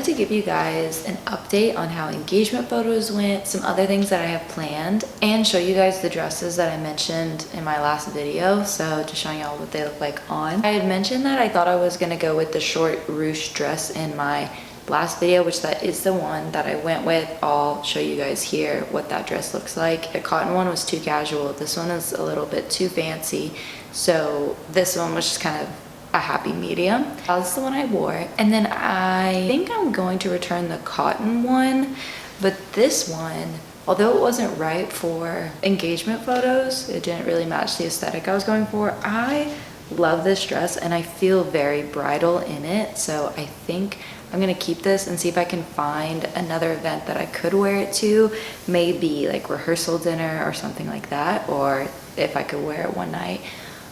wanted to give you guys an update on how engagement photos went, some other things that I have planned, and show you guys the dresses that I mentioned in my last video. So just showing y'all what they look like on. I had mentioned that I thought I was gonna go with the short ruche dress in my last video, which that is the one that I went with. I'll show you guys here what that dress looks like. The cotton one was too casual. This one is a little bit too fancy. So this one was just kind of a happy medium. That's the one I wore. And then I think I'm going to return the cotton one, but this one, although it wasn't right for engagement photos, it didn't really match the aesthetic I was going for. I love this dress and I feel very bridal in it. So I think I'm gonna keep this and see if I can find another event that I could wear it to, maybe like rehearsal dinner or something like that, or if I could wear it one night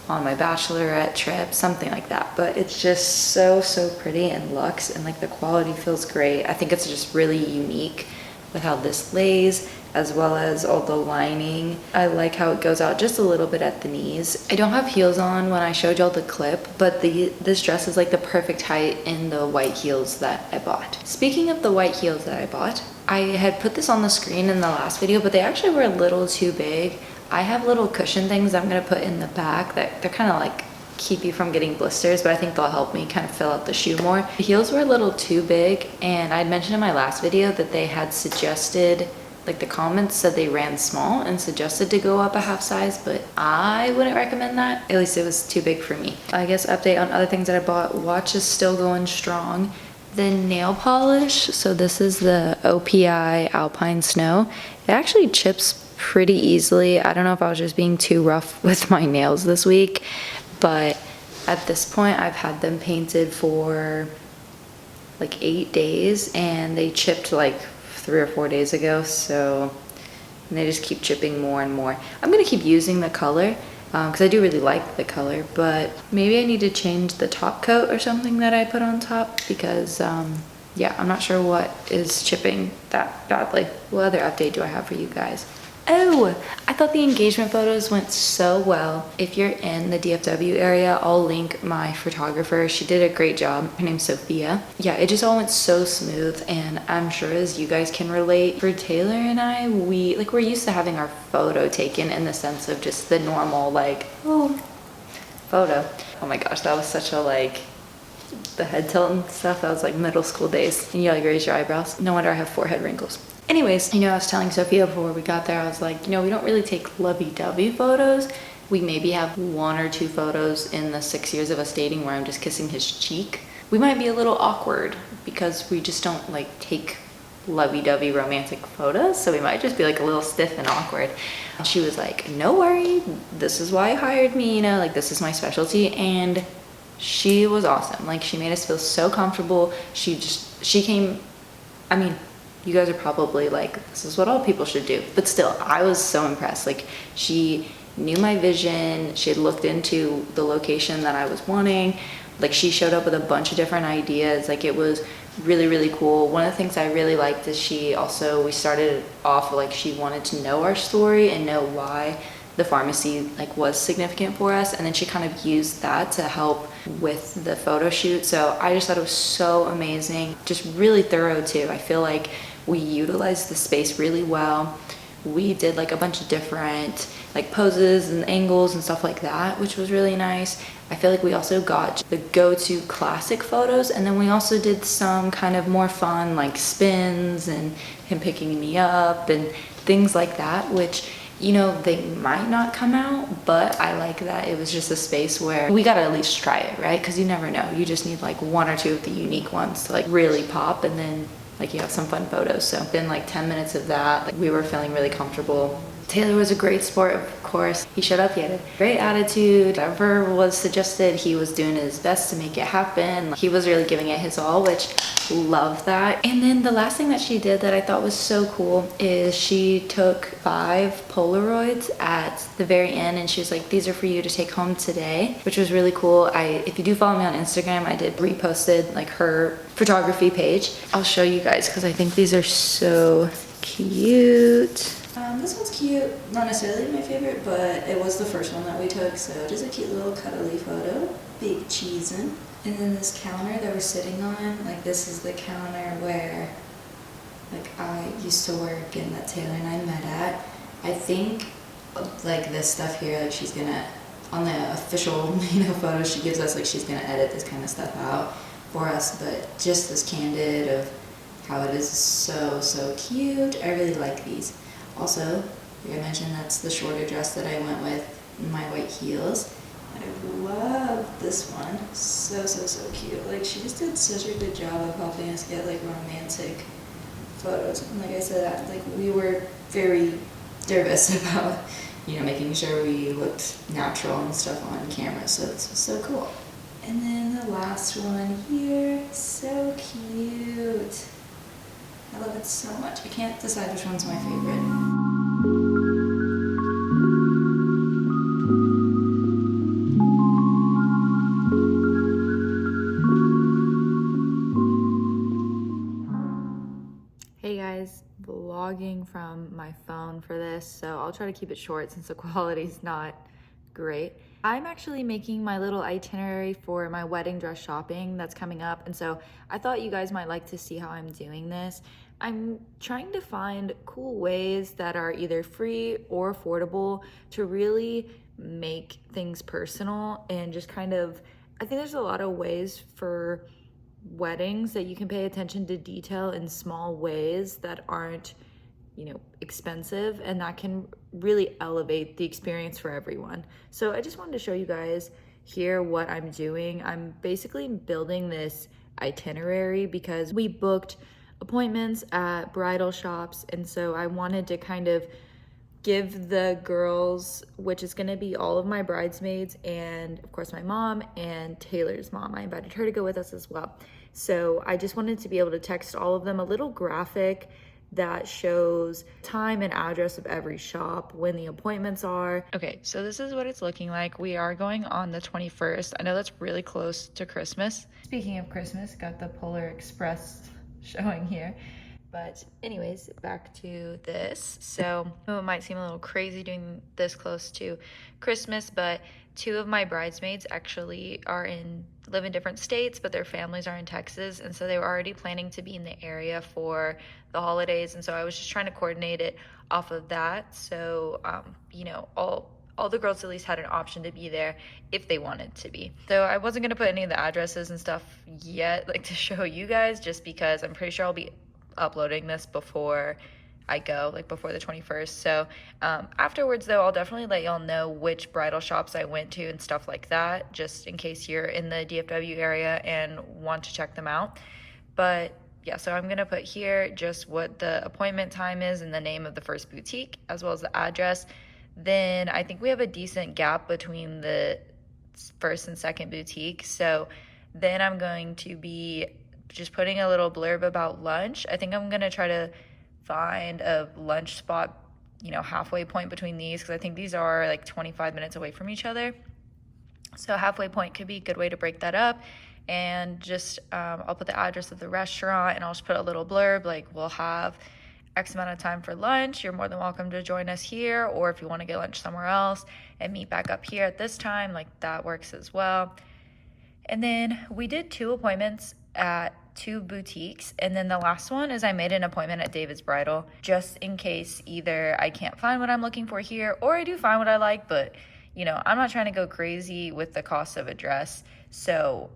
on my bachelorette trip, something like that. But it's just so pretty and luxe, and like the quality feels great. I think it's just really unique with how this lays, as well as all the lining. I like how it goes out just a little bit at the knees. I don't have heels on when I showed y'all the clip, but this dress is like the perfect height in the white heels that I bought. Speaking of the white heels that I bought, I had put this on the screen in the last video, but they actually were a little too big. I have little cushion things I'm gonna put in the back that they're kind of like keep you from getting blisters, but I think they'll help me kind of fill out the shoe more. The heels were a little too big, and I'd mentioned in my last video that they had suggested, like the comments said they ran small and suggested to go up a half size, but I wouldn't recommend that. At least it was too big for me. I guess update on other things that I bought. Watch is still going strong. The nail polish, so this is the OPI Alpine Snow. It actually chips pretty easily. I don't know if I was just being too rough with my nails this week, but at this point I've had them painted for like 8 days and they chipped like 3 or 4 days ago, so and they just keep chipping more and more. I'm gonna keep using the color because I do really like the color, but maybe I need to change the top coat or something that I put on top because yeah, I'm not sure what is chipping that badly. What other update do I have for you guys? Oh, I thought the engagement photos went so well. If you're in the DFW area, I'll link my photographer. She did a great job. Her name's Sophia. Yeah, it just all went so smooth, and I'm sure as you guys can relate, for Taylor and I, we're used to having our photo taken in the sense of just the normal like, oh, photo. Oh my gosh, that was such a like, the head tilt and stuff, that was like middle school days. And you like raise your eyebrows. No wonder I have forehead wrinkles. Anyways, I was telling Sophia before we got there, I was like, we don't really take lovey-dovey photos. We maybe have 1 or 2 photos in the 6 years of us dating where I'm just kissing his cheek. We might be a little awkward because we just don't like take lovey-dovey romantic photos, so we might just be like a little stiff and awkward. And she was like, no worry, this is why you hired me, like this is my specialty. And she was awesome. Like she made us feel so comfortable. She came, I mean, you guys are probably like, this is what all people should do, but still, I was so impressed. Like she knew my vision. She had looked into the location that I was wanting. Like she showed up with a bunch of different ideas. Like it was really cool. One of the things I really liked is we started off like she wanted to know our story and know why the pharmacy like was significant for us, and then she kind of used that to help with the photo shoot. So I just thought it was so amazing, just really thorough too. I feel like we utilized the space really well. We did like a bunch of different like poses and angles and stuff like that, which was really nice. I feel like we also got the go-to classic photos, and then we also did some kind of more fun like spins and him picking me up and things like that, which they might not come out, but I like that it was just a space where we gotta at least try it, right? Because you never know. You just need like 1 or 2 of the unique ones to like really pop, and then like you have some fun photos. So in like 10 minutes of that, like we were feeling really comfortable. Taylor was a great sport, of course. He showed up, he had a great attitude. Whatever was suggested, he was doing his best to make it happen. He was really giving it his all, which love that. And then the last thing that she did that I thought was so cool is she took 5 Polaroids at the very end, and she was like, these are for you to take home today, which was really cool. If you do follow me on Instagram, I did reposted like her photography page. I'll show you guys because I think these are so cute. This one's cute, not necessarily my favorite, but it was the first one that we took, so just a cute little cuddly photo. Big cheesin'. And then this counter that we're sitting on, like this is the counter where like I used to work and that Taylor and I met at. I think like this stuff here, like she's gonna, on the official, photo she gives us, like she's gonna edit this kind of stuff out for us, but just this candid of how it is so cute. I really like these. Also, like I mentioned, that's the shorter dress that I went with in my white heels. I love this one. So cute. Like she just did such a good job of helping us get like romantic photos. And like I said, like we were very nervous about, making sure we looked natural and stuff on camera. So this was so cool. And then the last one here, so cute. I love it so much. I can't decide which one's my favorite. Hey guys, vlogging from my phone for this, so I'll try to keep it short since the quality's not great. I'm actually making my little itinerary for my wedding dress shopping that's coming up, and so I thought you guys might like to see how I'm doing this. I'm trying to find cool ways that are either free or affordable to really make things personal and just kind of, I think there's a lot of ways for weddings that you can pay attention to detail in small ways that aren't, expensive, and that can really elevate the experience for everyone. So I just wanted to show you guys here what I'm doing. I'm basically building this itinerary because we booked appointments at bridal shops, and so I wanted to kind of give the girls, which is gonna be all of my bridesmaids and of course my mom and Taylor's mom. I invited her to go with us as well. So I just wanted to be able to text all of them a little graphic that shows time and address of every shop, when the appointments are. Okay, so this is what it's looking like. We are going on the 21st. I know that's really close to Christmas. Speaking of Christmas, got the Polar Express showing here. But anyways, back to this. So it might seem a little crazy doing this close to Christmas, but two of my bridesmaids actually live in different states, but their families are in Texas. And so they were already planning to be in the area for the holidays. And so I was just trying to coordinate it off of that. So, all the girls at least had an option to be there if they wanted to be. So I wasn't gonna put any of the addresses and stuff yet, like to show you guys, just because I'm pretty sure I'll be uploading this before I go, like before the 21st. So afterwards though, I'll definitely let y'all know which bridal shops I went to and stuff like that, just in case you're in the DFW area and want to check them out. But yeah, so I'm gonna put here just what the appointment time is and the name of the first boutique, as well as the address. Then I think we have a decent gap between the first and second boutique. So then I'm going to be just putting a little blurb about lunch. I think I'm gonna try to find a lunch spot, halfway point between these, because I think these are like 25 minutes away from each other. So halfway point could be a good way to break that up. And just I'll put the address of the restaurant, and I'll just put a little blurb like, we'll have X amount of time for lunch. You're more than welcome to join us here, or if you want to get lunch somewhere else and meet back up here at this time, like that works as well. And then we did 2 appointments at 2 boutiques, and then the last one is I made an appointment at David's Bridal, just in case either I can't find what I'm looking for here, or I do find what I like, but I'm not trying to go crazy with the cost of a dress. So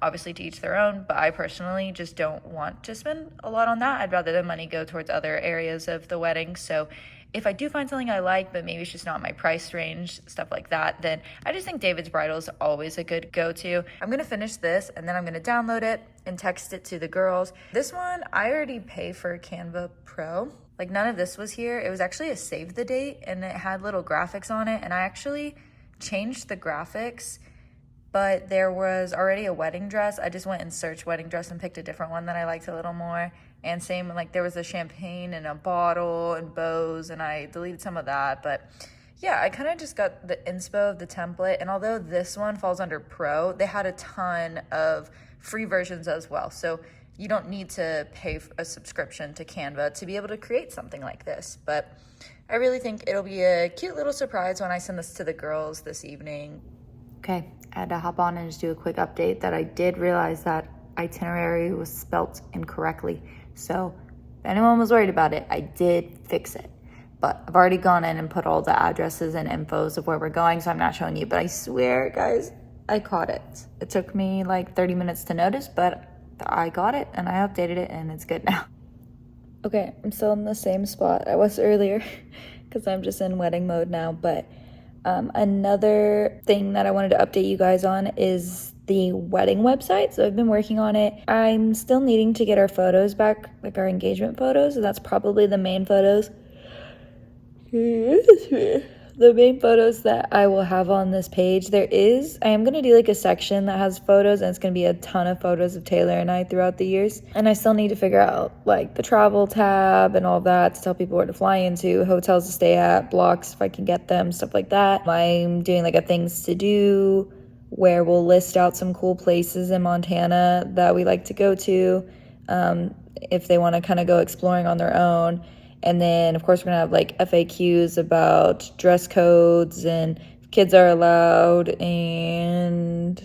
obviously to each their own, but I personally just don't want to spend a lot on that. I'd rather the money go towards other areas of the wedding. So if I do find something I like, but maybe it's just not my price range, stuff like that, then I just think David's Bridal is always a good go-to. I'm gonna finish this, and then I'm gonna download it and text it to the girls. This one, I already pay for Canva Pro. Like none of this was here. It was actually a save the date, and it had little graphics on it, and I actually changed the graphics, but there was already a wedding dress. I just went and searched wedding dress and picked a different one that I liked a little more. And same, like there was a champagne and a bottle and bows, and I deleted some of that. But yeah, I kind of just got the inspo of the template. And although this one falls under Pro, they had a ton of free versions as well. So you don't need to pay a subscription to Canva to be able to create something like this. But I really think it'll be a cute little surprise when I send this to the girls this evening. Okay, I had to hop on and just do a quick update that I did realize that itinerary was spelt incorrectly. So if anyone was worried about it, I did fix it. But I've already gone in and put all the addresses and infos of where we're going, so I'm not showing you. But I swear, guys, I caught it. It took me like 30 minutes to notice, but I got it and I updated it and it's good now. Okay, I'm still in the same spot I was earlier because I'm just in wedding mode now. But another thing that I wanted to update you guys on is the wedding website. So I've been working on it. I'm still needing to get our photos back, like our engagement photos. So that's probably the main photos. The main photos that I will have on this page. I am going to do like a section that has photos, and it's going to be a ton of photos of Taylor and I throughout the years. And I still need to figure out like the travel tab and all that to tell people where to fly into, hotels to stay at, blocks if I can get them, stuff like that. I'm doing like a things to do where we'll list out some cool places in Montana that we like to go to if they want to kind of go exploring on their own. And then, of course, we're going to have, like, FAQs about dress codes and if kids are allowed. And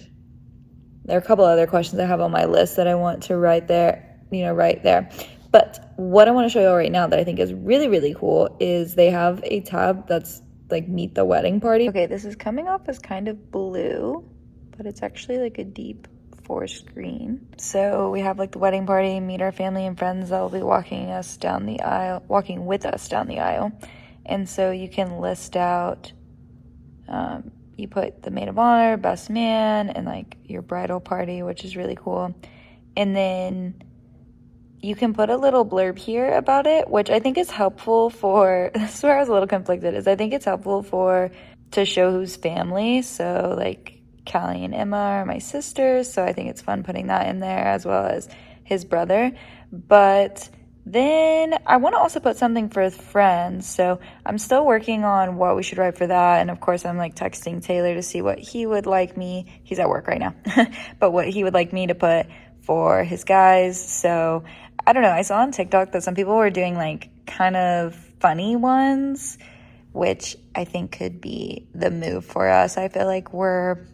there are a couple other questions I have on my list that I want to write there. But what I want to show you all right now that I think is really, really cool is they have a tab that's, like, Meet the Wedding Party. Okay, this is coming off as kind of blue, but it's actually, like, a deep forest green. So we have like the wedding party, meet our family and friends that will be walking with us down the aisle. And so you can list out, you put the maid of honor, best man, and like your bridal party, which is really cool. And then you can put a little blurb here about it, which I think is helpful for, this is where I was a little conflicted, is I think it's helpful to show who's family. So like Callie and Emma are my sisters, so I think it's fun putting that in there as well as his brother. But then I want to also put something for friends, so I'm still working on what we should write for that. And of course I'm like texting Taylor to see what he would like me, he's at work right now, but what he would like me to put for his guys. So I don't know, I saw on TikTok that some people were doing like kind of funny ones, which I think could be the move for us. I feel like we're,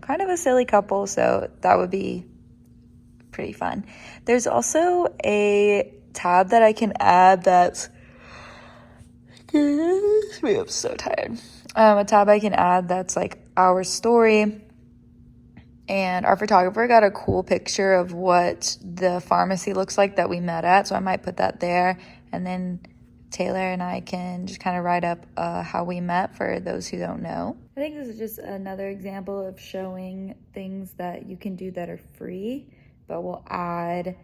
kind of a silly couple, so that would be pretty fun. There's also a tab that I can add that's, I'm so tired. A tab I can add that's like our story, and our photographer got a cool picture of what the pharmacy looks like that we met at, so I might put that there, and then Taylor and I can just kind of write up how we met for those who don't know. I think this is just another example of showing things that you can do that are free, but will add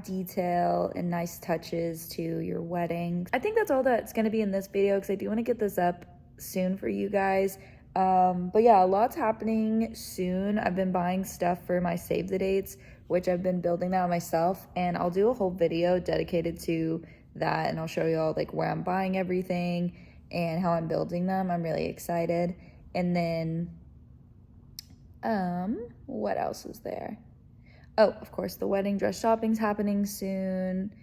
detail and nice touches to your wedding. I think that's all that's going to be in this video because I do want to get this up soon for you guys. But yeah, a lot's happening soon. I've been buying stuff for my save the dates, which I've been building that myself, and I'll do a whole video dedicated to that, and I'll show you all like where I'm buying everything and how I'm building them. I'm really excited. And then what else is there? Oh, of course, the wedding dress shopping's happening soon,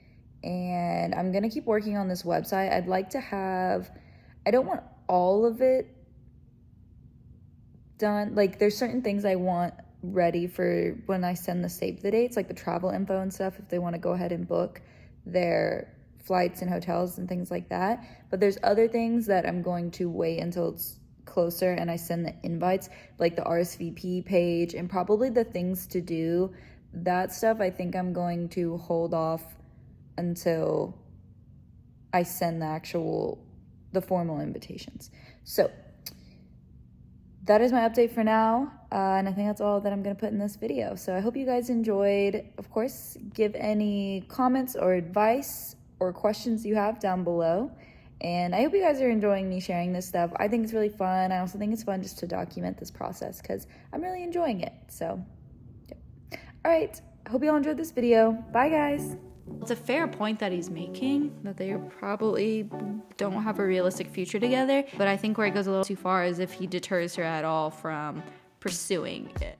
and I'm gonna keep working on this website. I'd like to have, I don't want all of it done. Like there's certain things I want ready for when I send the save the dates, like the travel info and stuff, if they want to go ahead and book their flights and hotels and things like that. But there's other things that I'm going to wait until it's closer and I send the invites, like the RSVP page and probably the things to do. That stuff I think I'm going to hold off until I send the formal invitations. So that is my update for now, and I think that's all that I'm going to put in this video. So I hope you guys enjoyed. Of course, give any comments or advice or questions you have down below. And I hope you guys are enjoying me sharing this stuff. I think it's really fun. I also think it's fun just to document this process because I'm really enjoying it. So, yeah. All right. I hope you all enjoyed this video. Bye, guys. It's a fair point that he's making, that they probably don't have a realistic future together. But I think where it goes a little too far is if he deters her at all from pursuing it.